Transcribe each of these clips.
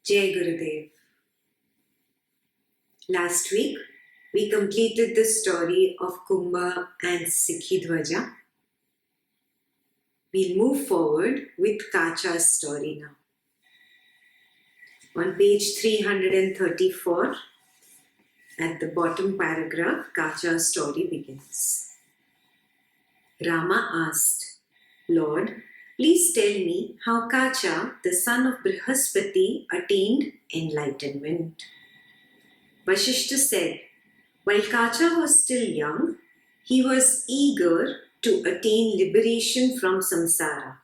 Jai Gurudev. Last week, we completed the story of Kumbha and Sikhi Dhwaja. We'll move forward with Kacha's story now. On page 334, at the bottom paragraph, Kacha's story begins. Rama asked, Lord, please tell me how Kacha, the son of Brihaspati, attained enlightenment. Vasistha said, while Kacha was still young, he was eager to attain liberation from samsara.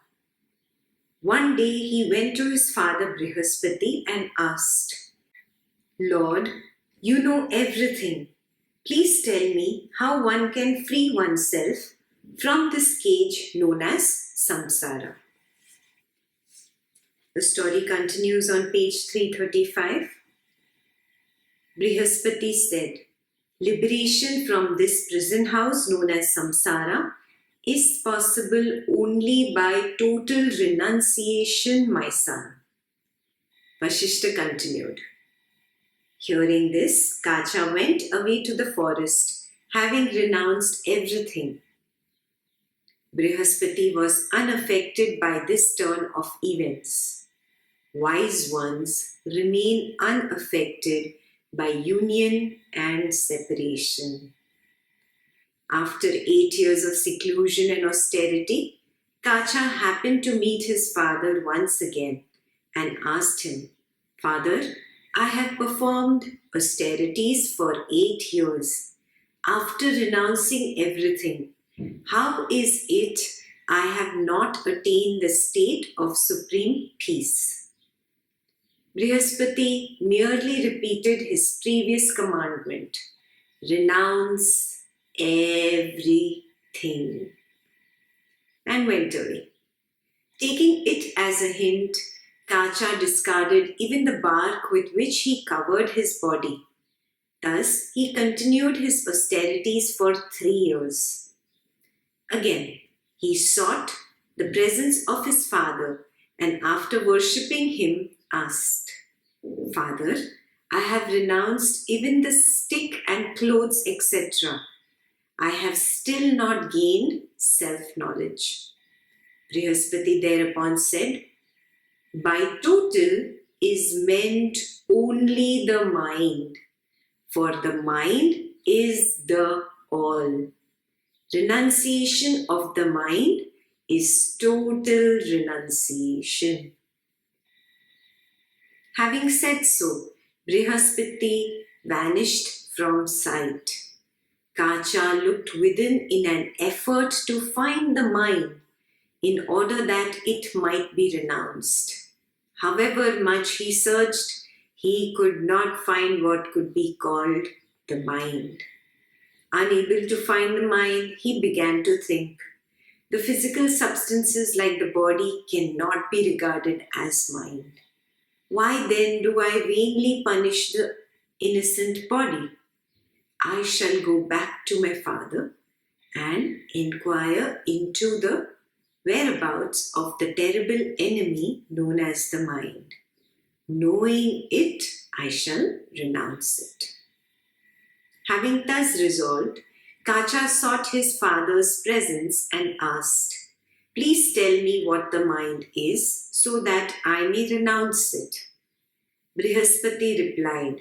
One day he went to his father Brihaspati and asked, Lord, you know everything. Please tell me how one can free oneself from this cage known as samsara. The story continues on page 335. Brihaspati said, liberation from this prison house known as samsara is possible only by total renunciation, my son. Vasistha continued. Hearing this, Kacha went away to the forest, having renounced everything. Brihaspati was unaffected by this turn of events. Wise ones remain unaffected by union and separation. After 8 years of seclusion and austerity, Kacha happened to meet his father once again and asked him, Father, I have performed austerities for 8 years. After renouncing everything, how is it I have not attained the state of supreme peace? Brihaspati merely repeated his previous commandment, renounce everything, and went away. Taking it as a hint, Kacha discarded even the bark with which he covered his body. Thus, he continued his austerities for 3 years. Again, he sought the presence of his father and after worshipping him asked, Father, I have renounced even the stick and clothes, etc. I have still not gained self-knowledge. Brihaspati thereupon said, by total is meant only the mind, for the mind is the all. Renunciation of the mind is total renunciation. Having said so, Brihaspati vanished from sight. Kacha looked within in an effort to find the mind in order that it might be renounced. However much he searched, he could not find what could be called the mind. Unable to find the mind, he began to think. The physical substances like the body cannot be regarded as mind. Why then do I vainly punish the innocent body? I shall go back to my father and inquire into the whereabouts of the terrible enemy known as the mind. Knowing it, I shall renounce it. Having thus resolved, Kacha sought his father's presence and asked, Please tell me what the mind is, so that I may renounce it. Brihaspati replied,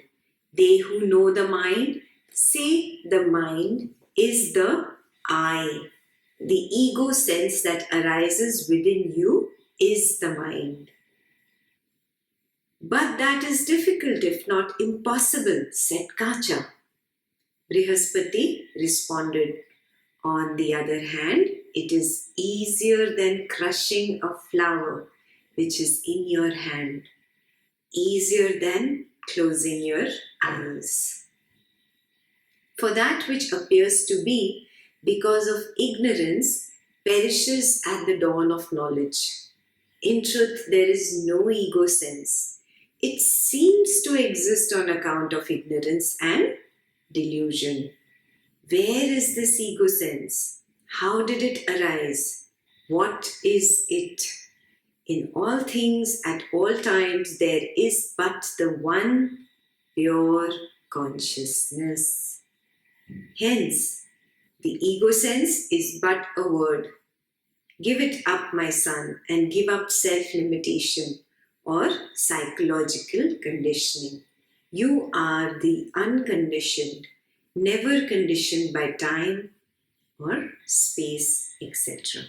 They who know the mind say the mind is the I. The ego sense that arises within you is the mind. But that is difficult, if not impossible, said Kacha. Brihaspati responded, On the other hand, it is easier than crushing a flower which is in your hand, easier than closing your eyes. For that which appears to be because of ignorance perishes at the dawn of knowledge. In truth, there is no ego sense. It seems to exist on account of ignorance and delusion. Where is this ego sense? How did it arise? What is it? In all things, at all times, there is but the one pure consciousness. Hence, the ego sense is but a word. Give it up, my son, and give up self-limitation or psychological conditioning. You are the unconditioned, never conditioned by time or space, etc.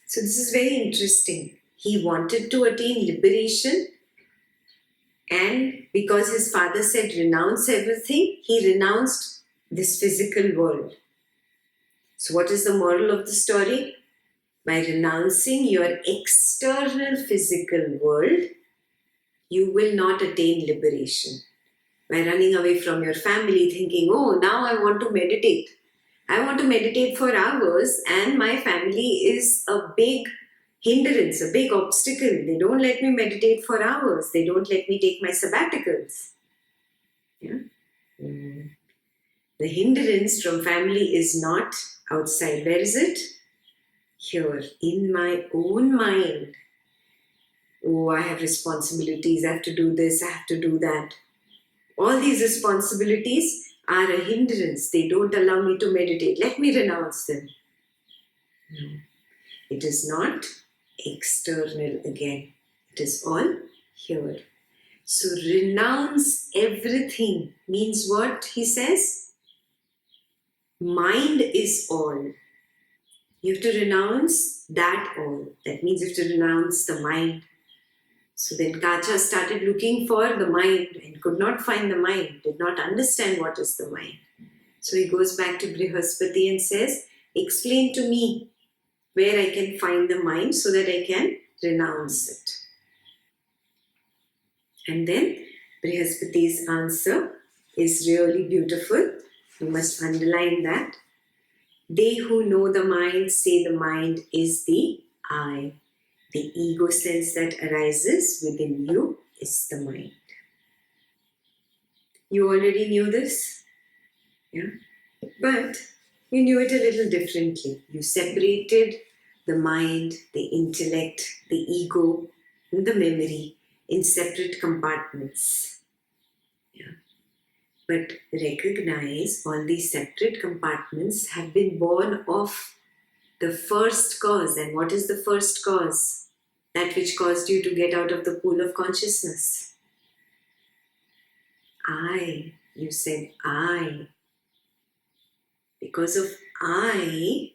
So this is very interesting. He wanted to attain liberation, and because his father said renounce everything, he renounced this physical world. So what is the moral of the story? By renouncing your external physical world, you will not attain liberation. By running away from your family, thinking, oh, now I want to meditate. I want to meditate for hours, and my family is a big hindrance, a big obstacle. They don't let me meditate for hours. They don't let me take my sabbaticals. Yeah? The hindrance from family is not outside. Where is it? Here, in my own mind. Oh, I have responsibilities. I have to do this. I have to do that. All these responsibilities are a hindrance. They don't allow me to meditate. Let me renounce them. No. It is not external again. It is all here. So renounce everything means what he says? Mind is all. You have to renounce that all. That means you have to renounce the mind. So then Kacha started looking for the mind and could not find the mind, did not understand what is the mind. So he goes back to Brihaspati and says, explain to me where I can find the mind so that I can renounce it. And then Brihaspati's answer is really beautiful. You must underline that. They who know the mind say the mind is the I. The ego sense that arises within you is the mind. You already knew this, yeah? But you knew it a little differently. You separated the mind, the intellect, the ego, and the memory in separate compartments. Yeah? But recognize all these separate compartments have been born of the first cause. And what is the first cause? That which caused you to get out of the pool of consciousness. I. You said I. Because of I,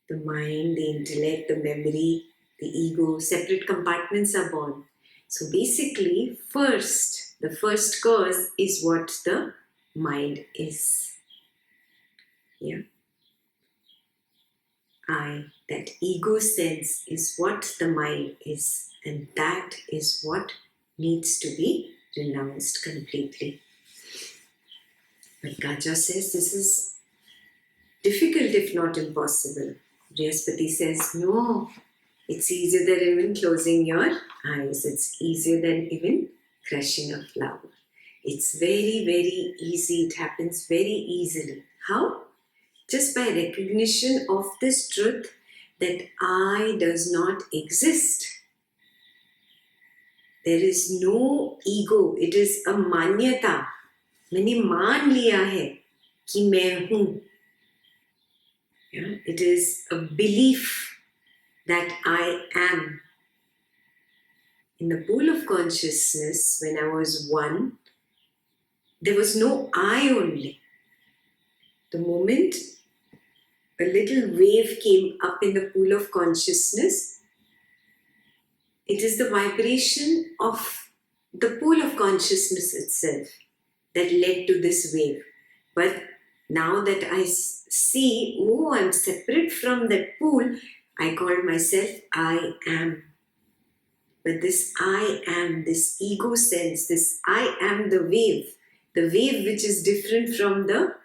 the mind, the intellect, the memory, the ego, separate compartments are born. So basically, the first cause is what the mind is. Yeah. I, that ego sense is what the mind is, and that is what needs to be renounced completely. But Kacha says this is difficult if not impossible. Brihaspati says, no, it's easier than even closing your eyes. It's easier than even crushing a flower. It's very, very easy. It happens very easily. How? Just by recognition of this truth that I does not exist. There is no ego. It is a manyata. मैंने मान लिया है कि मैं हूँ. It is a belief that I am. In the pool of consciousness, when I was one, there was no I only. The moment a little wave came up in the pool of consciousness, it is the vibration of the pool of consciousness itself that led to this wave. But now that I see, oh, I'm separate from that pool, I called myself I am. But this I am, this ego sense, this I am the wave which is different from the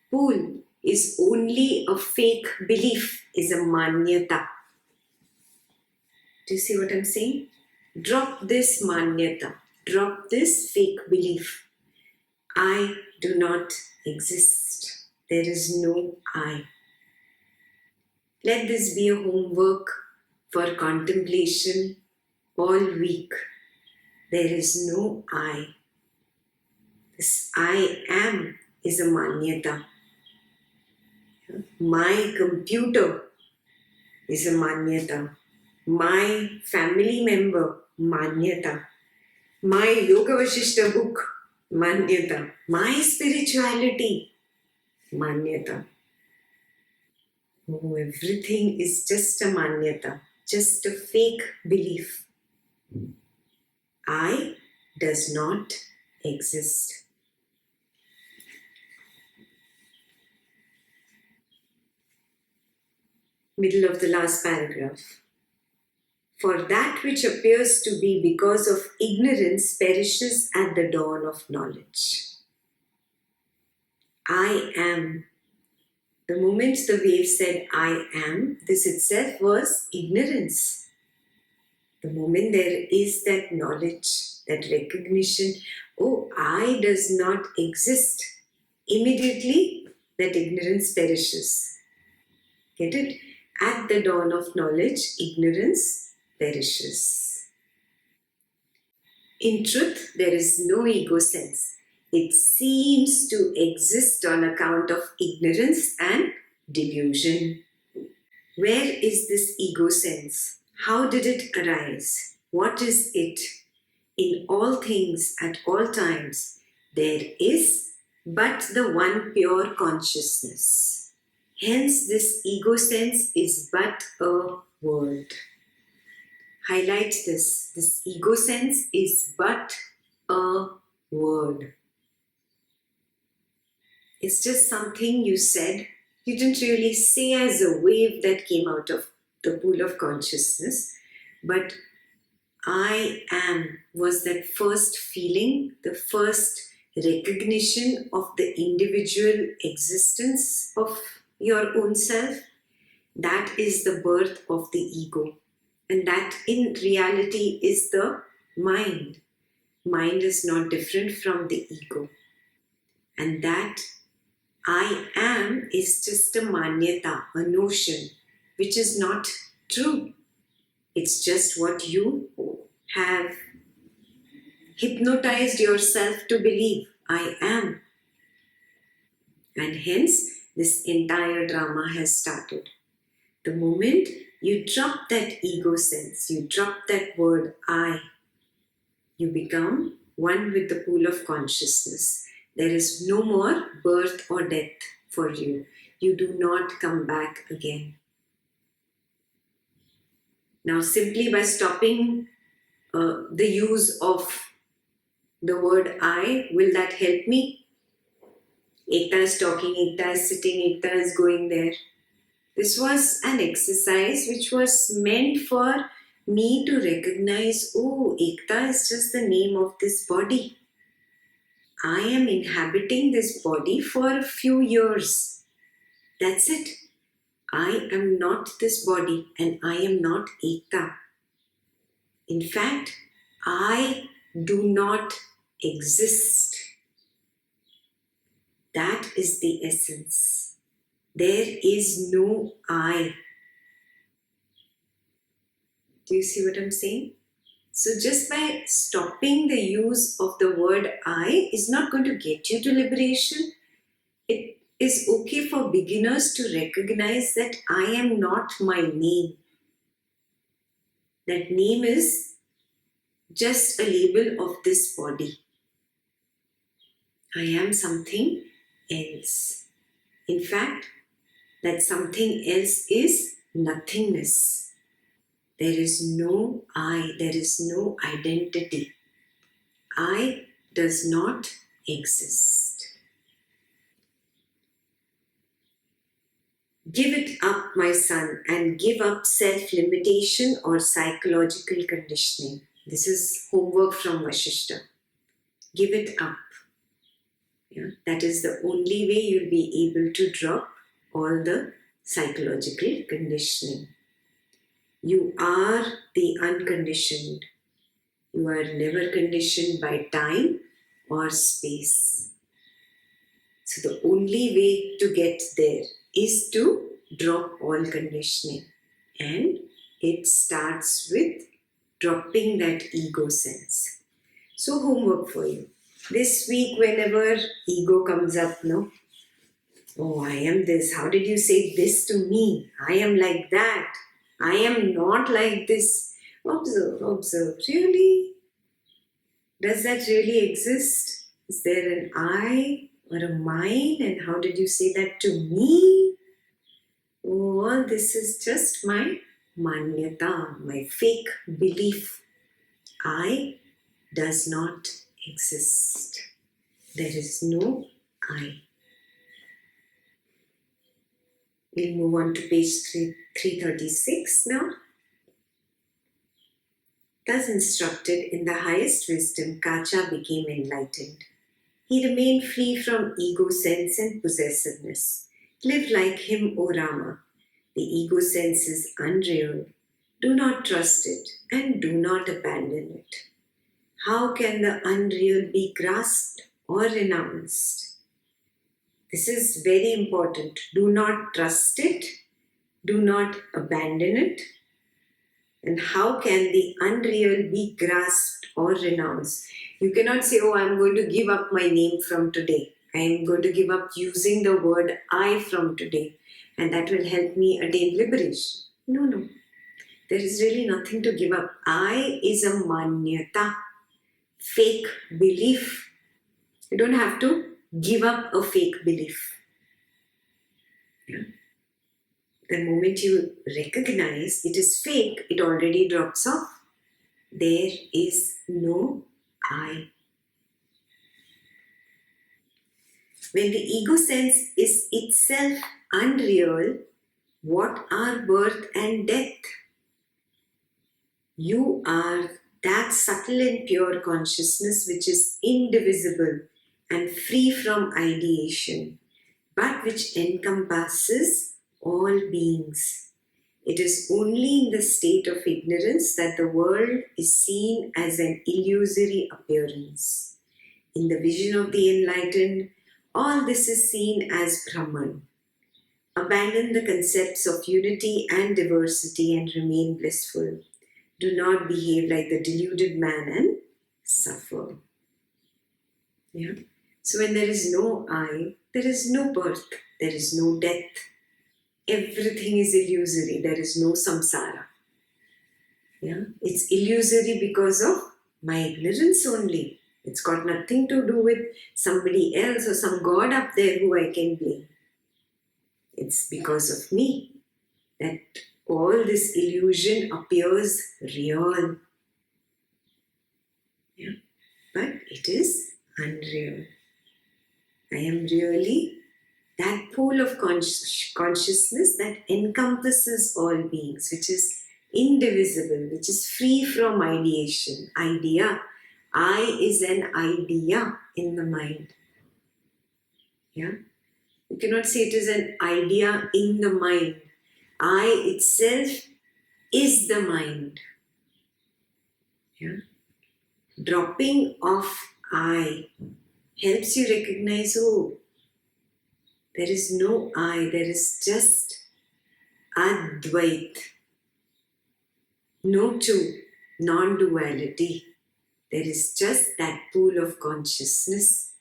pool, is only a fake belief, is a manyata. Do you see what I'm saying? Drop this manyata, drop this fake belief. I do not exist. There is no I. Let this be a homework for contemplation all week. There is no I. This I am is a manyata. My computer is a manyata. My family member, manyata. My Yoga Vasistha book, manyata. My spirituality, manyata. Oh, everything is just a manyata, just a fake belief. I does not exist. Middle of the last paragraph. For that which appears to be because of ignorance perishes at the dawn of knowledge. I am. The moment the wave said I am, this itself was ignorance. The moment there is that knowledge, that recognition, oh, I does not exist, immediately that ignorance perishes. Get it? At the dawn of knowledge, ignorance perishes. In truth, there is no ego sense. It seems to exist on account of ignorance and delusion. Where is this ego sense? How did it arise? What is it? In all things, at all times, there is but the one pure consciousness. Hence, this ego sense is but a word. Highlight this. This ego sense is but a word. It's just something you said. You didn't really say as a wave that came out of the pool of consciousness, but I am was that first feeling, the first recognition of the individual existence of your own self. That is the birth of the ego. And that in reality is the mind. Mind is not different from the ego. And that I am is just a manyata, a notion, which is not true. It's just what you have hypnotized yourself to believe. I am. And hence, this entire drama has started. The moment you drop that ego sense, you drop that word I, you become one with the pool of consciousness. There is no more birth or death for you. You do not come back again. Now, simply by stopping the use of the word I, will that help me? Ekta is talking, Ekta is sitting, Ekta is going there. This was an exercise which was meant for me to recognize, oh, Ekta is just the name of this body. I am inhabiting this body for a few years. That's it. I am not this body and I am not Ekta. In fact, I do not exist. That is the essence. There is no I. Do you see what I'm saying? So just by stopping the use of the word I is not going to get you to liberation. It is okay for beginners to recognize that I am not my name. That name is just a label of this body. I am something else. In fact, that something else is nothingness. There is no I, there is no identity. I does not exist. Give it up, my son, and give up self-limitation or psychological conditioning. This is homework from Vasistha. Give it up. Yeah, that is the only way you'll be able to drop all the psychological conditioning. You are the unconditioned. You are never conditioned by time or space. So the only way to get there is to drop all conditioning and it starts with dropping that ego sense. So homework for you. This week, whenever ego comes up, no? Oh, I am this. How did you say this to me? I am like that. I am not like this. Observe, observe. Really? Does that really exist? Is there an I or a mine? And how did you say that to me? Oh, this is just my manyata, my fake belief. I does not exist. There is no I. We'll move on to page 336 now. Thus instructed in the highest wisdom, Kacha became enlightened. He remained free from ego sense and possessiveness. Live like him, O Rama. The ego sense is unreal. Do not trust it and do not abandon it. How can the unreal be grasped or renounced? This is very important. Do not trust it. Do not abandon it. And how can the unreal be grasped or renounced? You cannot say, oh, I'm going to give up my name from today. I'm going to give up using the word I from today. And that will help me attain liberation. No, no. There is really nothing to give up. I is a manyata, fake belief. You don't have to give up a fake belief. Yeah. The moment you recognize it is fake, it already drops off. There is no I. When the ego sense is itself unreal, what are birth and death? You are that subtle and pure consciousness which is indivisible and free from ideation, but which encompasses all beings. It is only in the state of ignorance that the world is seen as an illusory appearance. In the vision of the enlightened, all this is seen as Brahman. Abandon the concepts of unity and diversity and remain blissful. Do not behave like the deluded man and suffer. Yeah. So when there is no I, there is no birth, there is no death. Everything is illusory. There is no samsara. Yeah? It's illusory because of my ignorance only. It's got nothing to do with somebody else or some God up there who I can blame. It's because of me that all this illusion appears real. Yeah? But it is unreal. I am really that pool of consciousness that encompasses all beings, which is indivisible, which is free from ideation. Idea. I is an idea in the mind. Yeah? You cannot say it is an idea in the mind. I itself is the mind. Yeah? Dropping off I helps you recognize, oh, there is no I, there is just Advait. No two, non-duality. There is just that pool of consciousness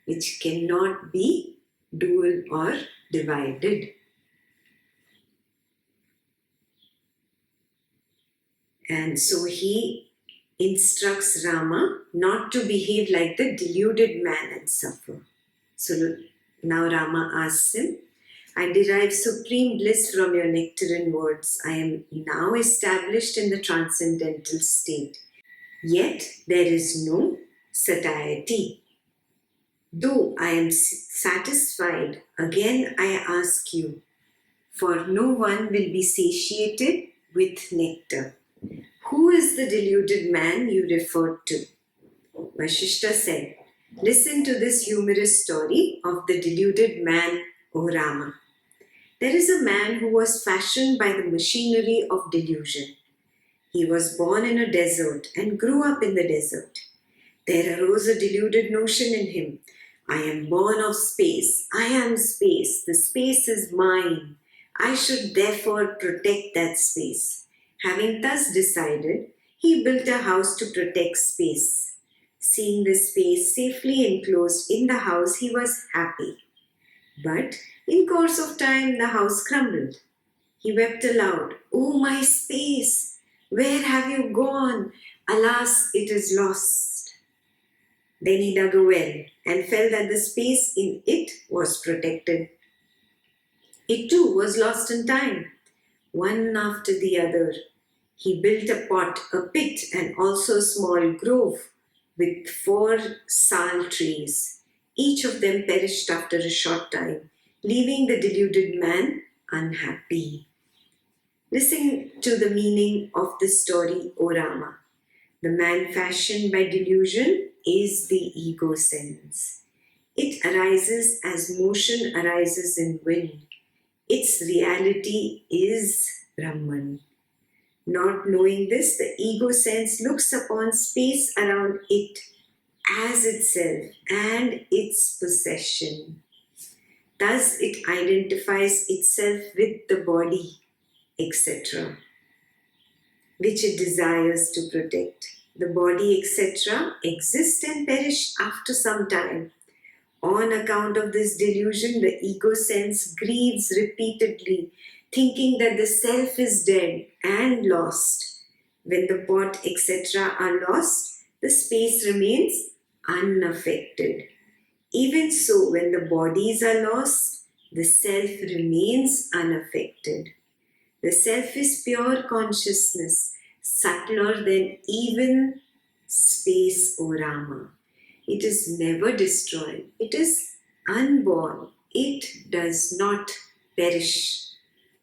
which cannot be dual or divided. And so he instructs Rama not to behave like the deluded man and suffer. So now Rama asks him, I derive supreme bliss from your nectarine words. I am now established in the transcendental state. Yet there is no satiety. Though I am satisfied, again I ask you, for no one will be satiated with nectar. Who is the deluded man you referred to? Vasistha said, listen to this humorous story of the deluded man, O Rama. There is a man who was fashioned by the machinery of delusion. He was born in a desert and grew up in the desert. There arose a deluded notion in him. I am born of space. I am space. The space is mine. I should therefore protect that space. Having thus decided, he built a house to protect space. Seeing the space safely enclosed in the house, he was happy. But in course of time, the house crumbled. He wept aloud, "Oh, my space! Where have you gone? Alas, it is lost." Then he dug a well and felt that the space in it was protected. It too was lost in time. One after the other, he built a pot, a pit, and also a small grove with 4 sal trees. Each of them perished after a short time, leaving the deluded man unhappy. Listen to the meaning of this story, O Rama. The man fashioned by delusion is the ego sense. It arises as motion arises in wind. Its reality is Brahman. Not knowing this, the ego sense looks upon space around it as itself and its possession. Thus, it identifies itself with the body, etc., which it desires to protect. The body, etc., exist and perish after some time. On account of this delusion, the ego sense grieves repeatedly, thinking that the self is dead and lost. When the pot, etc., are lost, the space remains unaffected. Even so, when the bodies are lost, the self remains unaffected. The self is pure consciousness, subtler than even space, O Rama. It is never destroyed. It is unborn. It does not perish.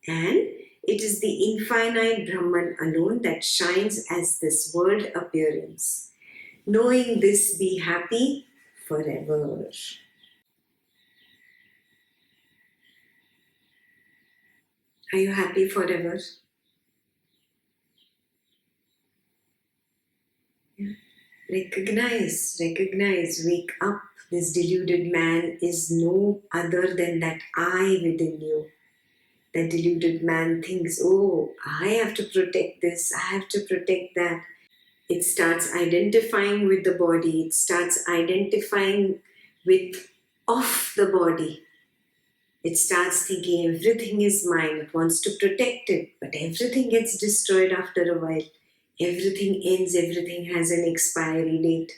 And it is the infinite Brahman alone that shines as this world appearance. Knowing this, be happy forever. Are you happy forever? Yeah. Recognize, wake up. This deluded man is no other than that I within you. The deluded man thinks, oh, I have to protect this, I have to protect that. It starts identifying with the body, it starts identifying with off the body. It starts thinking everything is mine, it wants to protect it, but everything gets destroyed after a while. Everything ends, everything has an expiry date.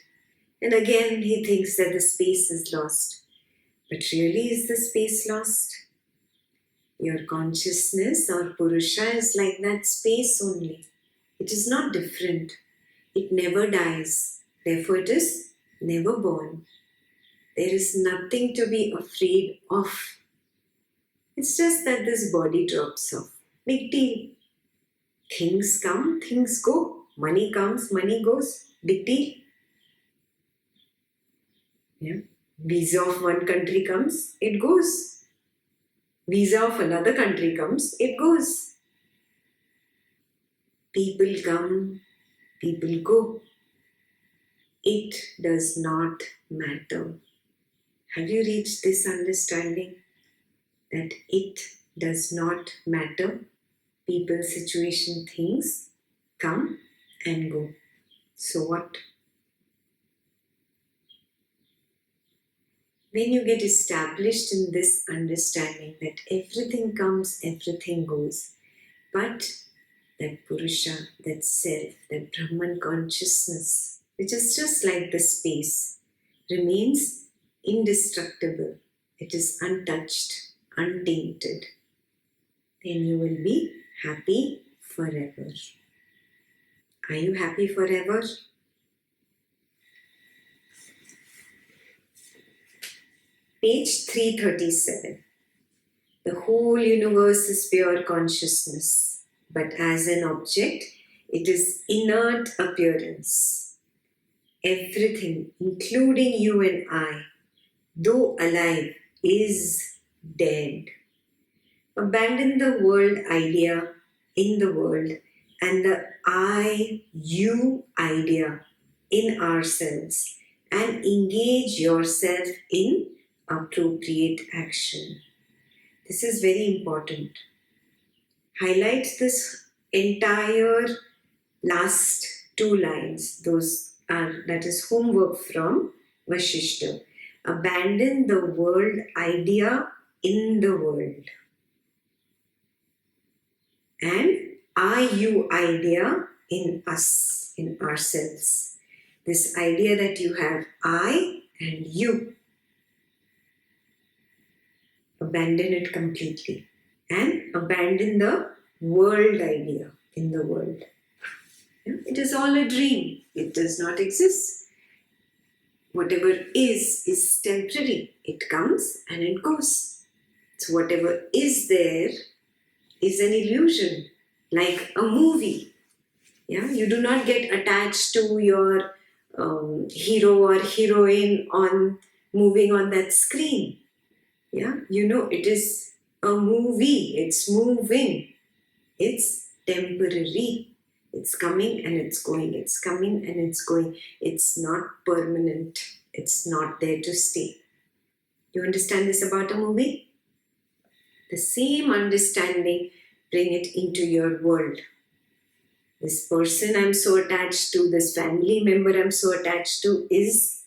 And again he thinks that the space is lost. But really, is the space lost? Your consciousness or Purusha is like that space only. It is not different. It never dies. Therefore, it is never born. There is nothing to be afraid of. It's just that this body drops off. Big deal. Things come, things go. Money comes, money goes. Big deal. Yeah. Visa of one country comes, it goes. Visa of another country comes, it goes. People come, people go. It does not matter. Have you reached this understanding that it does not matter? People, situation, things come and go. So what? When you get established in this understanding that everything comes, everything goes, but that Purusha, that self, that Brahman consciousness, which is just like the space, remains indestructible. It is untouched, untainted. Then you will be happy forever. Are you happy forever? Page 337. The whole universe is pure consciousness, but as an object, it is inert appearance. Everything, including you and I, though alive, is dead. Abandon the world idea in the world and the I-you idea in ourselves and engage yourself in appropriate action. This is very important. Highlight this entire last two lines. That is homework from Vasistha. Abandon the world idea in the world. And I-you idea in us, in ourselves. This idea that you have I and you. Abandon it completely. And abandon the world idea in the world. It is all a dream. It does not exist. Whatever is temporary. It comes and it goes. So whatever is there is an illusion, like a movie. You do not get attached to your hero or heroine on moving on that screen. It is a movie. It's moving. It's temporary. It's coming and it's going. It's coming and it's going. It's not permanent. It's not there to stay. You understand this about a movie? The same understanding, bring it into your world. This person I'm so attached to, this family member I'm so attached to is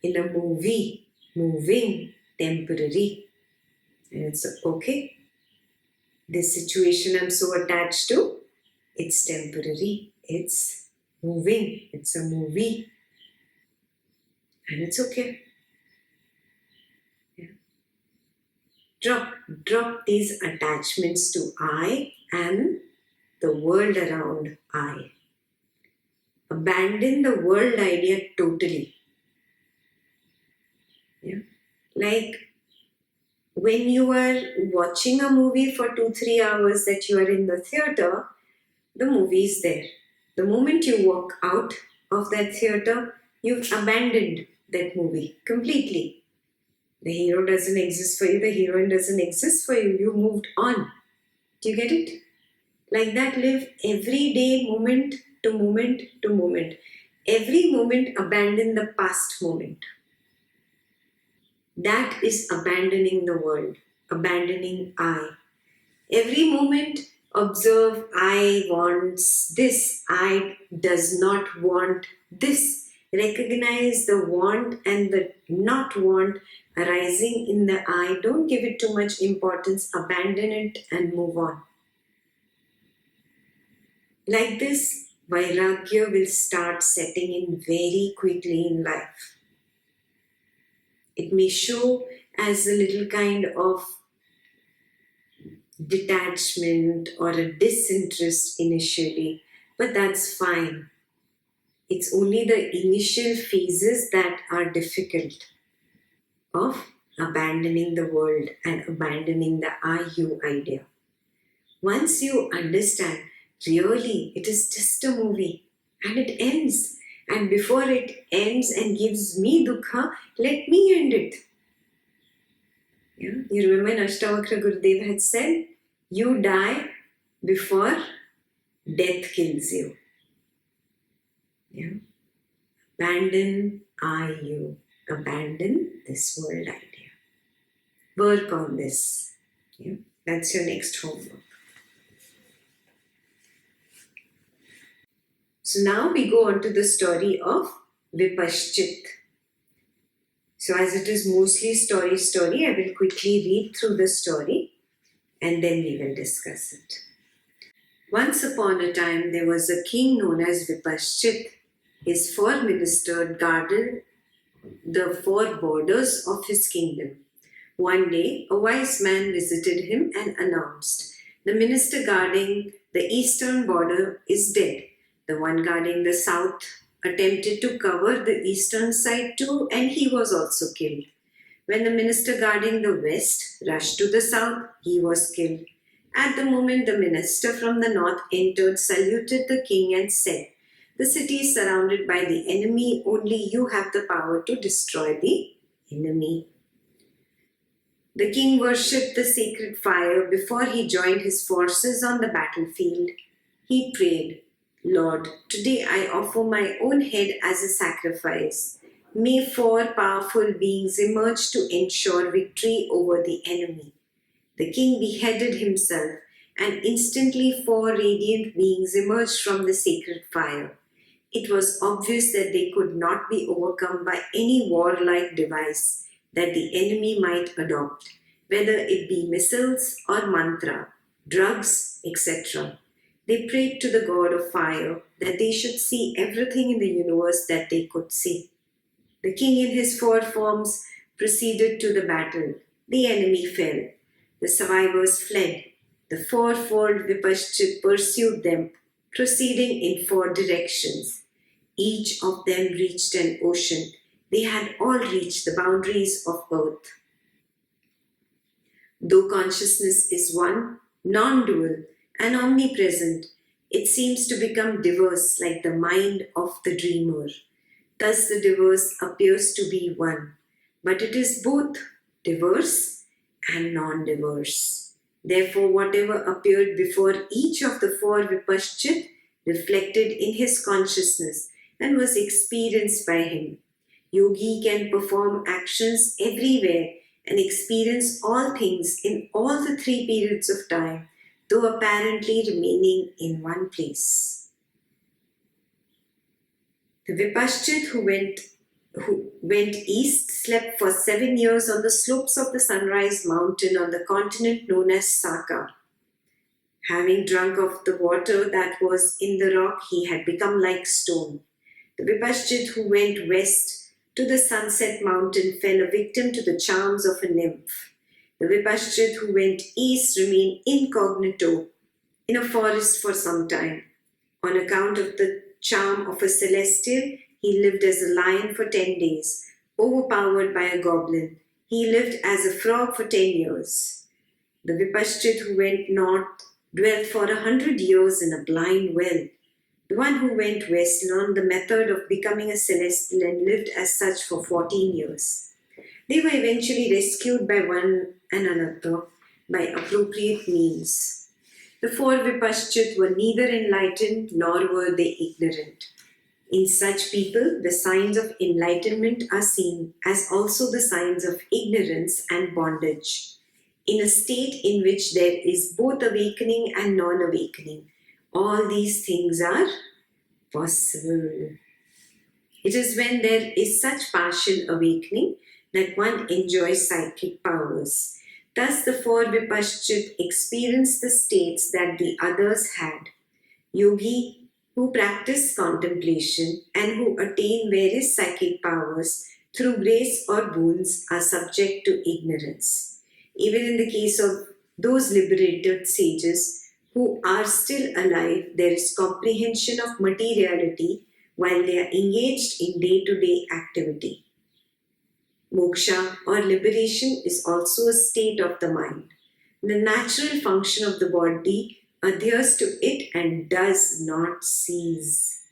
in a movie, moving, temporary. And it's okay. This situation I'm so attached to, it's temporary. It's moving. It's a movie. And it's okay. Drop these attachments to I and the world around I. Abandon the world idea totally. Like when you are watching a movie for 2-3 hours that you are in the theater, the movie is there. The moment you walk out of that theater, you've abandoned that movie completely. The hero doesn't exist for you, the heroine doesn't exist for you, you moved on. Do you get it? Like that, live every day, moment to moment to moment. Every moment, abandon the past moment. That is abandoning the world, abandoning I. Every moment, observe I wants this, I does not want this. Recognize the want and the not want arising in the I. Don't give it too much importance, abandon it and move on. Like this, Vairagya will start setting in very quickly in life. It may show as a little kind of detachment or a disinterest initially, but that's fine. It's only the initial phases that are difficult of abandoning the world and abandoning the I-you idea. Once you understand, really, it is just a movie and it ends. And before it ends and gives me dukkha, let me end it. You remember in Ashtavakra Gurudev had said, you die before death kills you. Abandon I-you. Abandon this world idea. Work on this. That's your next homework. So now we go on to the story of Vipaschit. So as it is mostly story, I will quickly read through the story and then we will discuss it. Once upon a time, there was a king known as Vipaschit. His four ministers guarded the four borders of his kingdom. One day, a wise man visited him and announced, the minister guarding the eastern border is dead. The one guarding the south attempted to cover the eastern side too, and he was also killed. When the minister guarding the west rushed to the south, he was killed. At the moment the minister from the north entered, saluted the king and said, the city is surrounded by the enemy, only you have the power to destroy the enemy. The king worshipped the sacred fire before he joined his forces on the battlefield. He prayed, Lord, today I offer my own head as a sacrifice. May four powerful beings emerge to ensure victory over the enemy. The king beheaded himself and instantly 4 radiant beings emerged from the sacred fire. It was obvious that they could not be overcome by any warlike device that the enemy might adopt, whether it be missiles or mantra, drugs, etc. They prayed to the god of fire that they should see everything in the universe that they could see. The king in his 4 forms proceeded to the battle. The enemy fell. The survivors fled. The fourfold Vipashchit pursued them, proceeding in 4 directions. Each of them reached an ocean. They had all reached the boundaries of earth. Though consciousness is one, non-dual, and omnipresent, it seems to become diverse like the mind of the dreamer. Thus the diverse appears to be one, but it is both diverse and non-diverse. Therefore, whatever appeared before each of the 4 Vipashchit reflected in his consciousness and was experienced by him. Yogi can perform actions everywhere and experience all things in all the 3 periods of time, though apparently remaining in one place. The Vipashchit who went east slept for 7 years on the slopes of the Sunrise Mountain on the continent known as Saka. Having drunk of the water that was in the rock, he had become like stone. The Vipashchit who went west to the Sunset Mountain fell a victim to the charms of a nymph. The Vipashchit who went east remained incognito in a forest for some time. On account of the charm of a celestial, he lived as a lion for 10 days, overpowered by a goblin. He lived as a frog for 10 years. The Vipashchit who went north dwelt for 100 years in a blind well. The one who went west learned the method of becoming a celestial and lived as such for 14 years. They were eventually rescued by one and another by appropriate means. The 4 Vipashchit were neither enlightened nor were they ignorant. In such people, the signs of enlightenment are seen as also the signs of ignorance and bondage. In a state in which there is both awakening and non-awakening, all these things are possible. It is when there is such partial awakening that one enjoys psychic powers. Thus, the 4 Vipashchit experienced the states that the others had. Yogi who practice contemplation and who attain various psychic powers through grace or boons are subject to ignorance. Even in the case of those liberated sages who are still alive, there is comprehension of materiality while they are engaged in day-to-day activity. Moksha or liberation is also a state of the mind. The natural function of the body adheres to it and does not cease.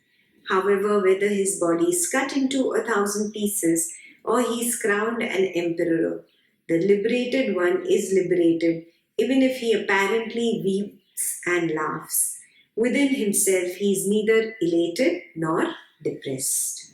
However, whether his body is cut into 1,000 pieces or he is crowned an emperor, the liberated one is liberated even if he apparently weeps and laughs. Within himself, he is neither elated nor depressed.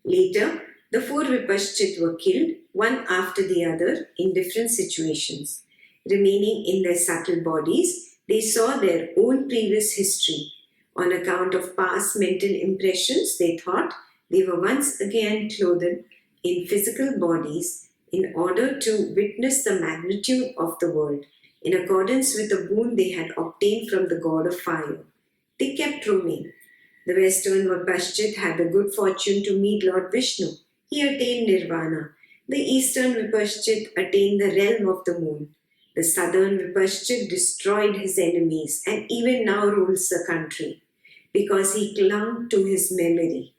Later, the 4 Vipashchit were killed, one after the other, in different situations. Remaining in their subtle bodies, they saw their own previous history. On account of past mental impressions, they thought they were once again clothed in physical bodies in order to witness the magnitude of the world, in accordance with the boon they had obtained from the god of fire. They kept roaming. The Western Vipashchit had the good fortune to meet Lord Vishnu. He attained nirvana. The Eastern Vipashchit attained the realm of the moon. The Southern Vipashchit destroyed his enemies and even now rules the country because he clung to his memory.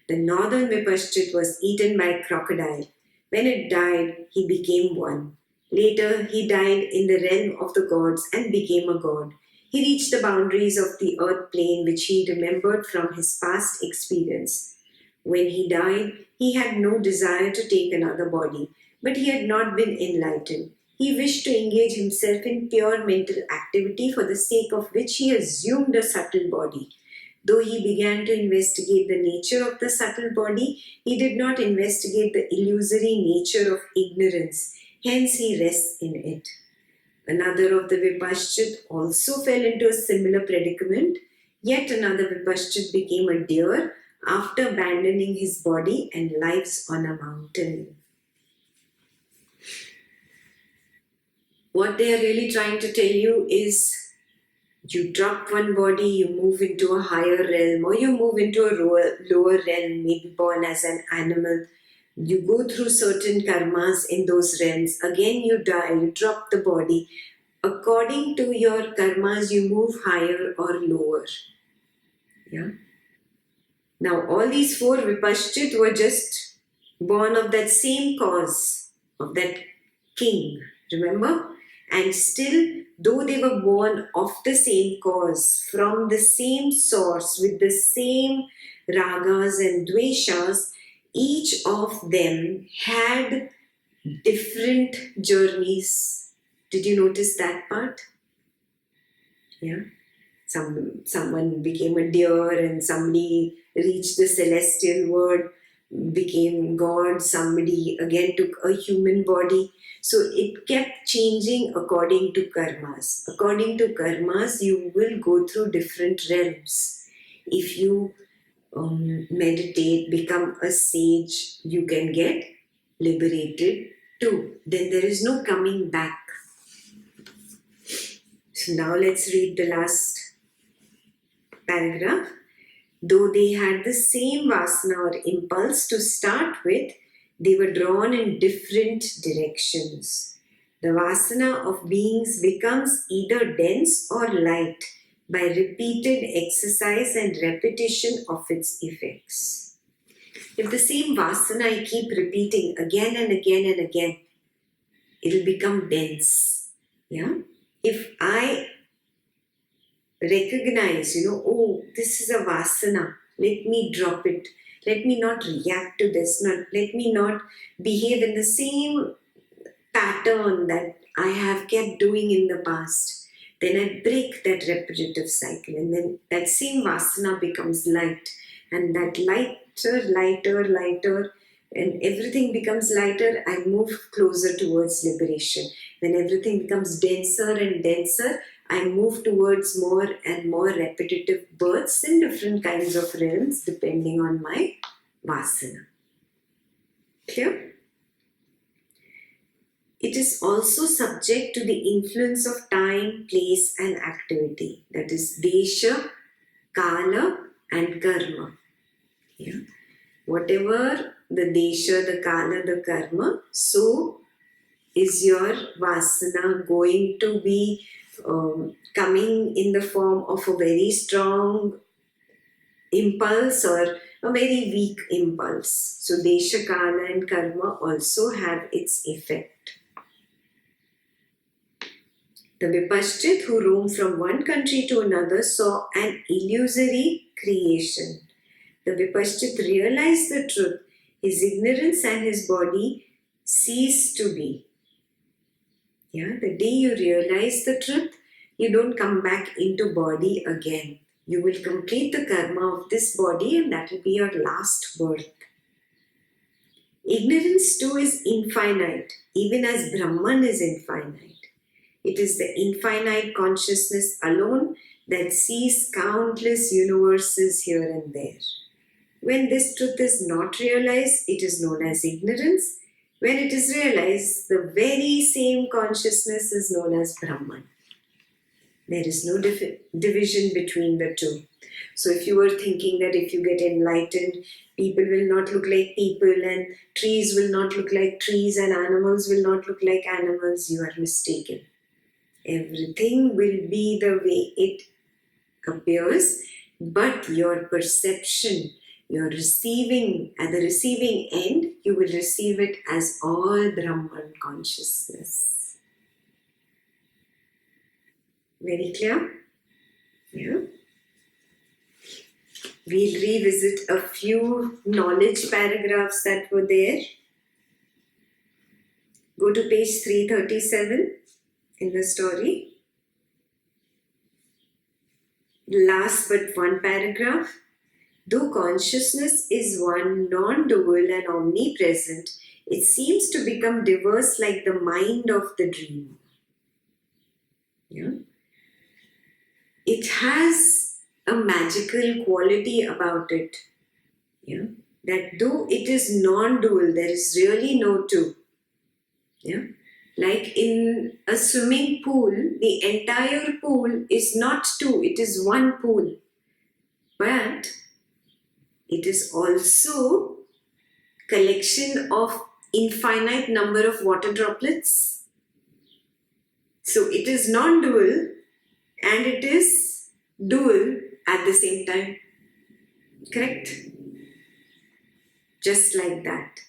The Northern Vipashchit was eaten by a crocodile. When it died, he became one. Later, he died in the realm of the gods and became a god. He reached the boundaries of the earth plane which he remembered from his past experience. When he died, he had no desire to take another body, but he had not been enlightened. He wished to engage himself in pure mental activity for the sake of which he assumed a subtle body. Though he began to investigate the nature of the subtle body, he did not investigate the illusory nature of ignorance. Hence, he rests in it. Another of the Vipashchit also fell into a similar predicament. Yet another Vipashchit became a deer after abandoning his body and lives on a mountain. What they are really trying to tell you is you drop one body, you move into a higher realm, or you move into a lower realm, maybe born as an animal. You go through certain karmas in those realms. Again, you die, you drop the body. According to your karmas, you move higher or lower. Yeah. Now, all these four Vipashchit were just born of that same cause, of that king. Remember? And still, though they were born of the same cause, from the same source, with the same ragas and dveshas, each of them had different journeys. Did you notice that part? Yeah. Someone became a deer and somebody reached the celestial world, became God, somebody again took a human body. So it kept changing according to karmas. According to karmas, you will go through different realms. If you meditate, become a sage, you can get liberated too. Then there is no coming back. So now let's read the last paragraph. Though they had the same vasana or impulse to start with, they were drawn in different directions. The vasana of beings becomes either dense or light by repeated exercise and repetition of its effects. If the same vasana I keep repeating again and again and again, it will become dense. Yeah? If I recognize, oh, this is a vasana, let me drop it. Let me not react to this. Let me not behave in the same pattern that I have kept doing in the past. Then I break that repetitive cycle, and then that same vasana becomes light. And that lighter, and everything becomes lighter, I move closer towards liberation. When everything becomes denser and denser, I move towards more and more repetitive births in different kinds of realms depending on my vasana. Clear? It is also subject to the influence of time, place, and activity. That is desha, kala, and karma. Yeah. Whatever the desha, the kala, the karma, so is your vasana going to be coming in the form of a very strong impulse or a very weak impulse. So desha, kala, and karma also have its effect. The Vipashchit who roam from one country to another saw an illusory creation. The Vipashchit realized the truth. His ignorance and his body ceased to be. Yeah, the day you realize the truth, you don't come back into body again. You will complete the karma of this body and that will be your last birth. Ignorance too is infinite, even as Brahman is infinite. It is the infinite consciousness alone that sees countless universes here and there. When this truth is not realized, it is known as ignorance. When it is realized, the very same consciousness is known as Brahman. There is no division between the two. So if you were thinking that if you get enlightened, people will not look like people and trees will not look like trees and animals will not look like animals, you are mistaken. Everything will be the way it appears, but your perception, your receiving, at the receiving end, you will receive it as all Brahman consciousness. Very clear? Yeah. We'll revisit a few knowledge paragraphs that were there. Go to page 337 in the story. Last but one paragraph. Though consciousness is one, non-dual and omnipresent, it seems to become diverse like the mind of the dream. Yeah? It has a magical quality about it. Yeah? That though it is non-dual, there is really no two. Yeah? Like in a swimming pool, the entire pool is not two, it is one pool. But it is also collection of infinite number of water droplets. So it is non-dual and it is dual at the same time. Correct? Just like that.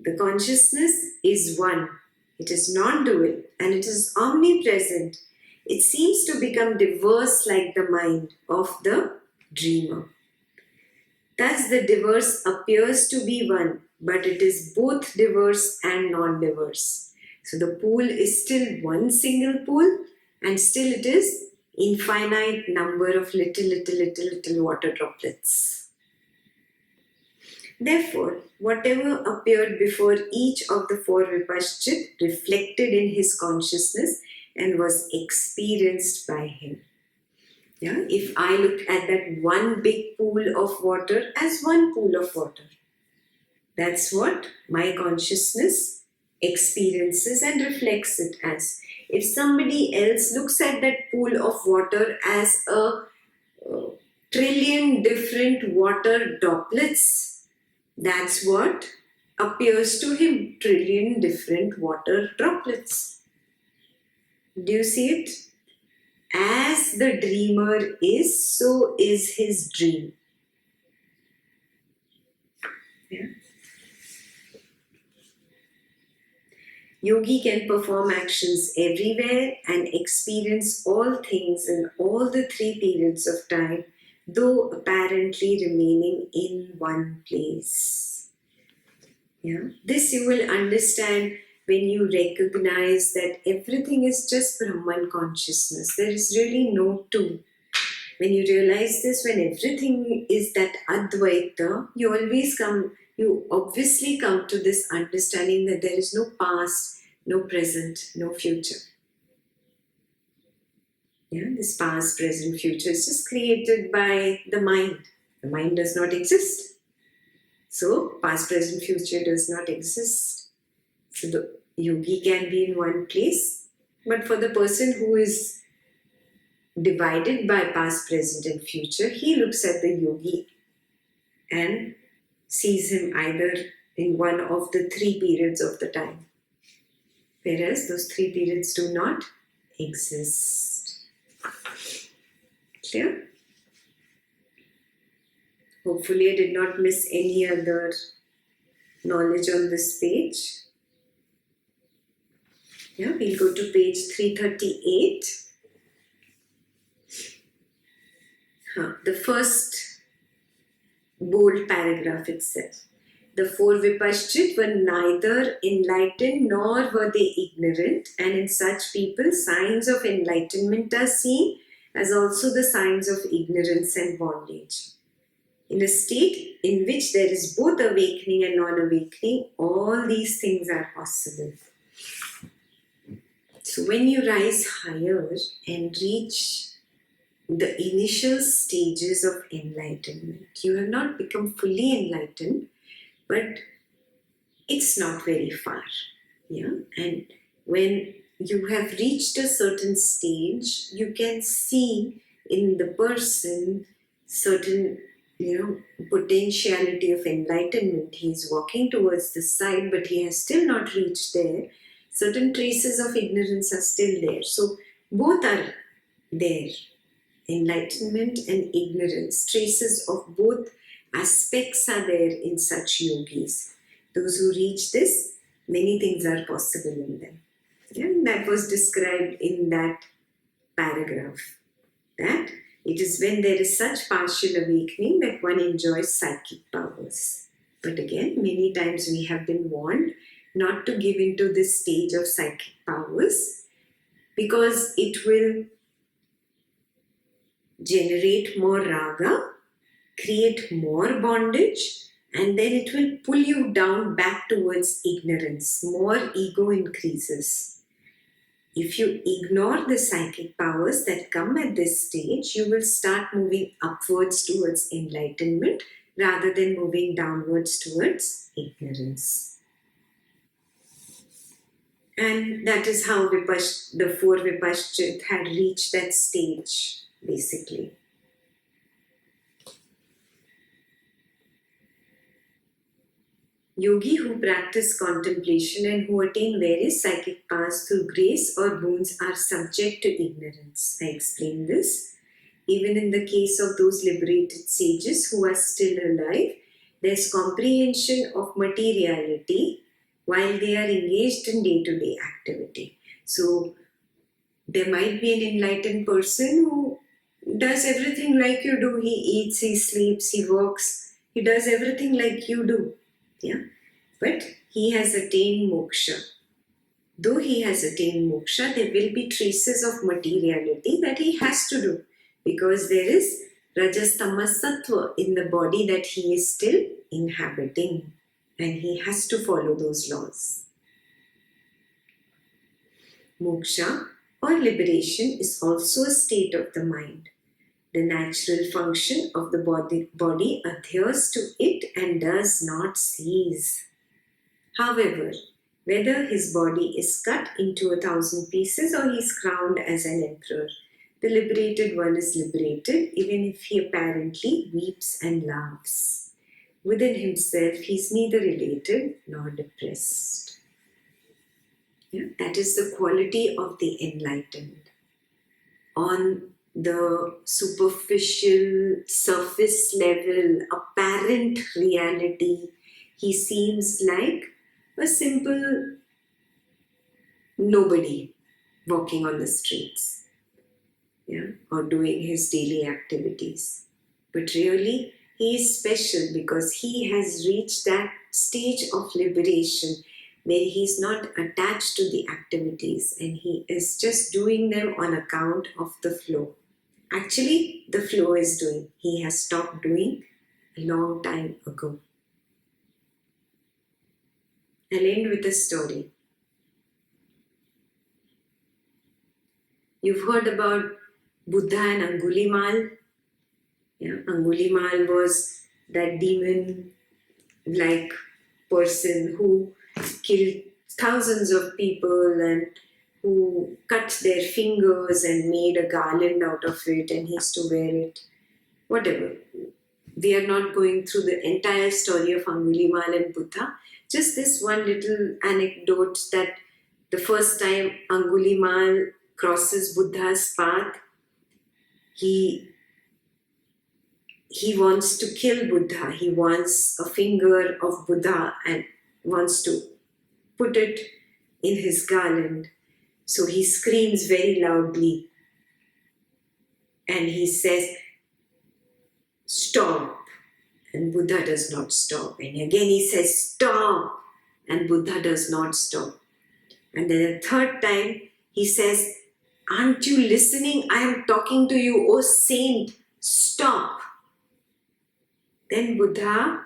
The consciousness is one. It is non-dual and it is omnipresent. It seems to become diverse like the mind of the dreamer. Thus the diverse appears to be one, but it is both diverse and non-diverse. So the pool is still one single pool and still it is infinite number of little water droplets. Therefore, whatever appeared before each of the four Vipashchit reflected in his consciousness and was experienced by him. Yeah? If I look at that one big pool of water as one pool of water, that's what my consciousness experiences and reflects it as. If somebody else looks at that pool of water as a trillion different water droplets, that's what appears to him, trillion different water droplets. Do you see it? As the dreamer is, so is his dream. Yeah. Yogi can perform actions everywhere and experience all things in all the three periods of time, though apparently remaining in one place. Yeah. This you will understand when you recognize that everything is just Brahman consciousness. There is really no two. When you realize this, when everything is that Advaita, you obviously come to this understanding that there is no past, no present, no future. Yeah, this past, present, future is just created by the mind. The mind does not exist. So, past, present, future does not exist. So, the yogi can be in one place, but for the person who is divided by past, present, and future, he looks at the yogi and sees him either in one of the three periods of the time, whereas those three periods do not exist. Clear? Hopefully I did not miss any other knowledge on this page. Yeah, we'll go to page 338. The first bold paragraph itself. The four Vipashchit were neither enlightened nor were they ignorant, and in such people signs of enlightenment are seen as also the signs of ignorance and bondage. In a state in which there is both awakening and non-awakening, all these things are possible. So when you rise higher and reach the initial stages of enlightenment, you have not become fully enlightened, but it's not very far. Yeah? And when you have reached a certain stage, you can see in the person certain potentiality of enlightenment. He is walking towards the side, but he has still not reached there. Certain traces of ignorance are still there. So both are there. Enlightenment and ignorance. Traces of both aspects are there in such yogis. Those who reach this, many things are possible in them. Yeah, and that was described in that paragraph. That it is when there is such partial awakening that one enjoys psychic powers. But again, many times we have been warned not to give into this stage of psychic powers because it will generate more raga, create more bondage, and then it will pull you down back towards ignorance. More ego increases. If you ignore the psychic powers that come at this stage, you will start moving upwards towards enlightenment rather than moving downwards towards ignorance. And that is how the four Vipashchit had reached that stage, basically. Yogi who practice contemplation and who attain various psychic powers through grace or boons are subject to ignorance. I explained this. Even in the case of those liberated sages who are still alive, there's comprehension of materiality while they are engaged in day-to-day activity. So there might be an enlightened person who does everything like you do. He eats, he sleeps, he works, he does everything like you do. Yeah, but he has attained moksha. Though he has attained moksha, there will be traces of materiality that he has to do because there is rajas, tamas, sattva in the body that he is still inhabiting and he has to follow those laws. Moksha or liberation is also a state of the mind. The natural function of the body adheres to it and does not cease. However, whether his body is cut into 1,000 pieces or he is crowned as an emperor, the liberated one is liberated even if he apparently weeps and laughs. Within himself, he is neither elated nor depressed. Yeah, that is the quality of the enlightened. On the superficial, surface level, apparent reality, he seems like a simple nobody walking on the streets, yeah, or doing his daily activities. But really, he is special because he has reached that stage of liberation where he is not attached to the activities and he is just doing them on account of the flow. Actually, the flow is doing. He has stopped doing a long time ago. I'll end with a story. You've heard about Buddha and Angulimal. Yeah, Angulimal was that demon-like person who killed thousands of people and who cut their fingers and made a garland out of it and he used to wear it. Whatever. We are not going through the entire story of Angulimal and Buddha. Just this one little anecdote that the first time Angulimal crosses Buddha's path, he wants to kill Buddha. He wants a finger of Buddha and wants to put it in his garland. So he screams very loudly and he says, "Stop." And Buddha does not stop. And again he says, "Stop." And Buddha does not stop. And then a third time he says, "Aren't you listening? I am talking to you, O saint. Stop." Then Buddha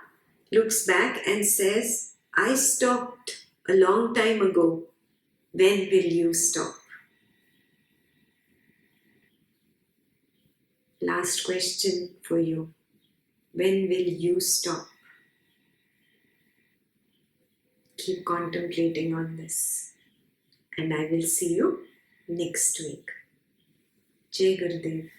looks back and says, "I stopped a long time ago. When will you stop?" Last question for you. When will you stop? Keep contemplating on this. And I will see you next week. Jai Gurudev.